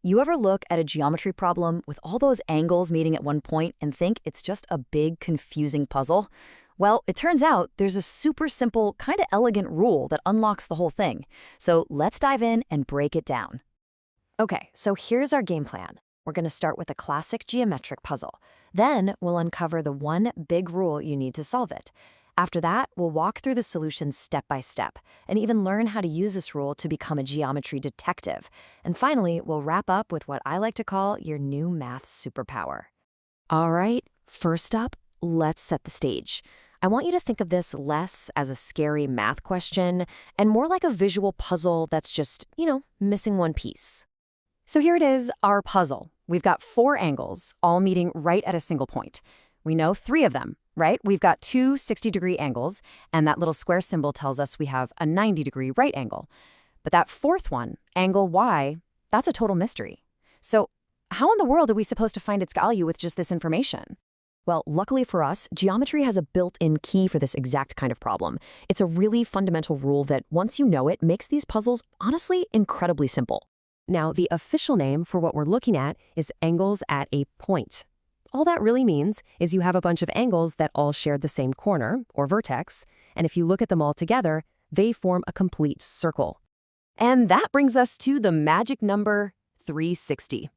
You ever look at a geometry problem with all those angles meeting at one point and think it's just a big, confusing puzzle? Well, it turns out there's a super simple, kind of elegant rule that unlocks the whole thing. So let's dive in and break it down. Okay, so here's our game plan. We're going to start with a classic geometric puzzle. Then we'll uncover the one big rule you need to solve it. After that, we'll walk through the solutions step by step and even learn how to use this rule to become a geometry detective. And finally, we'll wrap up with what I like to call your new math superpower. All right, first up, let's set the stage. I want you to think of this less as a scary math question and more like a visual puzzle that's just, missing one piece. So here it is, our puzzle. We've got 4 angles, all meeting right at a single point. We know 3 of them, right? We've got 2 60-degree angles, and that little square symbol tells us we have a 90-degree right angle. But that 4th one, angle Y, that's a total mystery. So how in the world are we supposed to find its value with just this information? Well, luckily for us, geometry has a built-in key for this exact kind of problem. It's a really fundamental rule that, once you know it, makes these puzzles honestly incredibly simple. Now, the official name for what we're looking at is angles at a point. All that really means is you have a bunch of angles that all share the same corner, or vertex, and if you look at them all together, they form a complete circle. And that brings us to the magic number 360.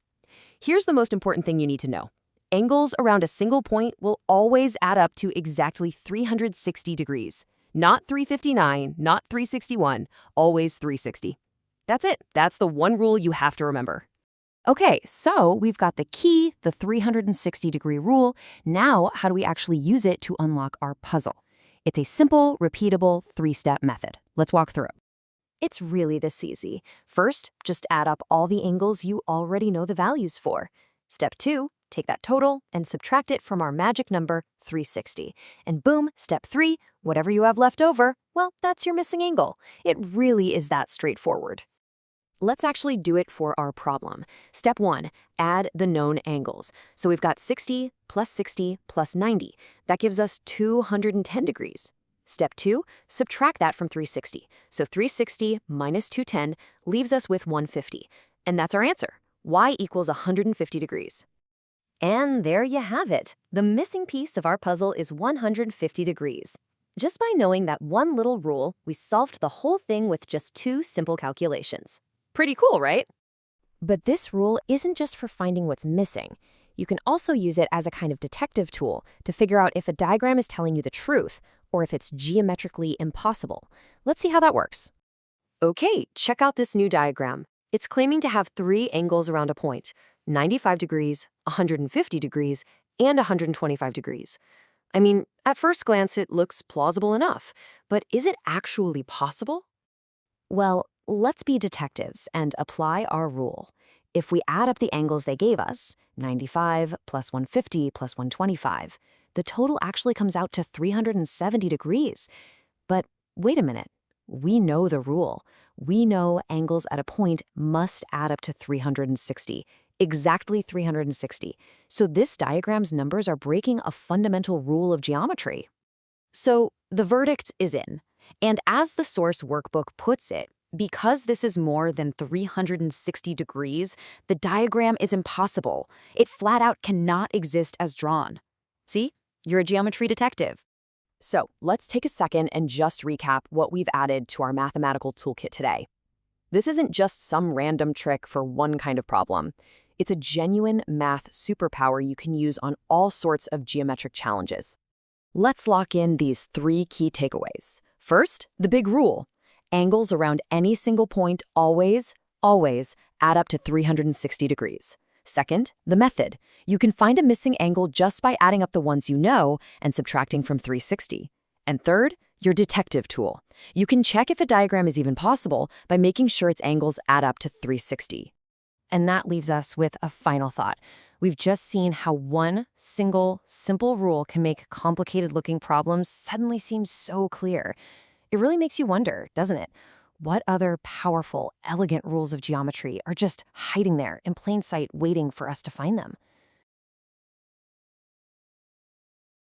Here's the most important thing you need to know. Angles around a single point will always add up to exactly 360 degrees. Not 359, not 361, always 360. That's it. That's the one rule you have to remember. Okay, so we've got the key, the 360-degree rule. Now, how do we actually use it to unlock our puzzle? It's a simple, repeatable 3-step method. Let's walk through it. It's really this easy. First, just add up all the angles you already know the values for. Step 2, take that total and subtract it from our magic number 360. And boom, step 3, whatever you have left over, well, that's your missing angle. It really is that straightforward. Let's actually do it for our problem. Step 1, add the known angles. So we've got 60 plus 90. That gives us 210 degrees. Step 2, subtract that from 360. So 360 minus 210 leaves us with 150. And that's our answer. Y equals 150 degrees. And there you have it. The missing piece of our puzzle is 150 degrees. Just by knowing that one little rule, we solved the whole thing with just 2 simple calculations. Pretty cool, right? But this rule isn't just for finding what's missing. You can also use it as a kind of detective tool to figure out if a diagram is telling you the truth or if it's geometrically impossible. Let's see how that works. Okay, check out this new diagram. It's claiming to have 3 angles around a point, 95 degrees, 150 degrees, and 125 degrees. I mean, at first glance, it looks plausible enough, but is it actually possible? Well, let's be detectives and apply our rule. If we add up the angles they gave us, 95 plus 150 plus 125, the total actually comes out to 370 degrees. But wait a minute, we know the rule. We know angles at a point must add up to 360, exactly 360. So this diagram's numbers are breaking a fundamental rule of geometry. So the verdict is in. And as the source workbook puts it, because this is more than 360 degrees, the diagram is impossible. It flat out cannot exist as drawn. See? You're a geometry detective. So let's take a second and just recap what we've added to our mathematical toolkit today. This isn't just some random trick for one kind of problem. It's a genuine math superpower you can use on all sorts of geometric challenges. Let's lock in these 3 key takeaways. First, the big rule. Angles around any single point always add up to 360 degrees. Second, the method. You can find a missing angle just by adding up the ones you know and subtracting from 360. And third, your detective tool. You can check if a diagram is even possible by making sure its angles add up to 360. And that leaves us with a final thought. We've just seen how one single, simple rule can make complicated-looking problems suddenly seem so clear. It really makes you wonder, doesn't it? What other powerful, elegant rules of geometry are just hiding there in plain sight waiting for us to find them?